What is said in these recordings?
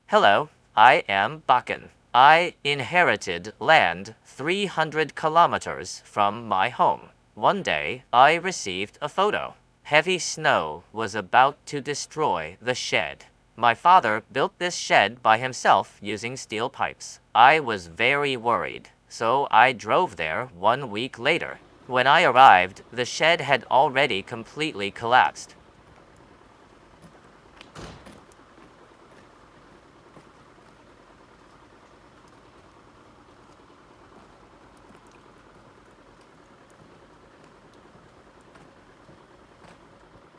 Hello, I am Bakken. I inherited land 300 kilometers from my home. One day, I received a photo. Heavy snow was about to destroy the shed. My father built this shed by himself using steel pipes. I was very worried, so I drove there 1 week later. When I arrived, the shed had already completely collapsed.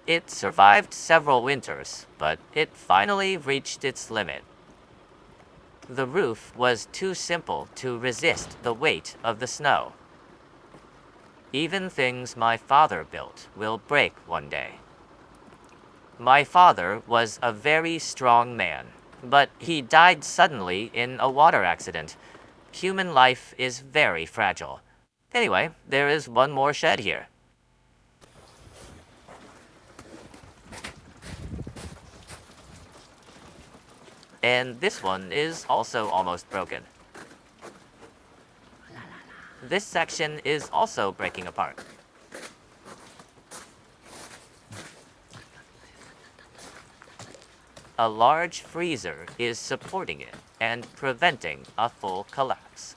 It survived several winters, but it finally reached its limit. The roof was too simple to resist the weight of the snow. Even things my father built will break one day. My father was a very strong man, but he died suddenly in a water accident. Human life is very fragile. Anyway, there is one more shed here. And this one is also almost broken. This section is also breaking apart. A large freezer is supporting it and preventing a full collapse.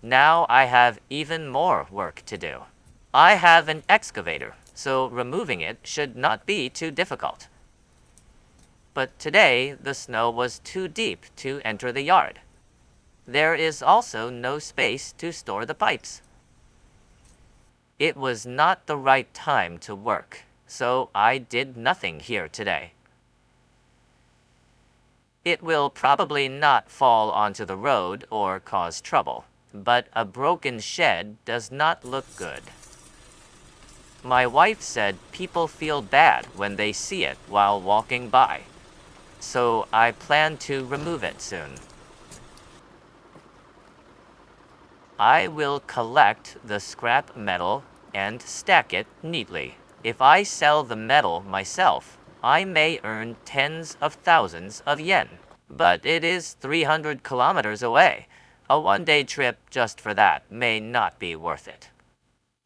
Now I have even more work to do. I have an excavator, so removing it should not be too difficult. But today the snow was too deep to enter the yard. There is also no space to store the pipes. It was not the right time to work, so I did nothing here today. It will probably not fall onto the road or cause trouble, but a broken shed does not look good. My wife said people feel bad when they see it while walking by, so I plan to remove it soon. I will collect the scrap metal and stack it neatly. If I sell the metal myself, I may earn tens of thousands of yen. But it is 300 kilometers away. A one-day trip just for that may not be worth it.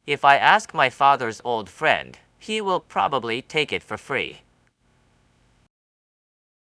If I ask my father's old friend, he will probably take it for free.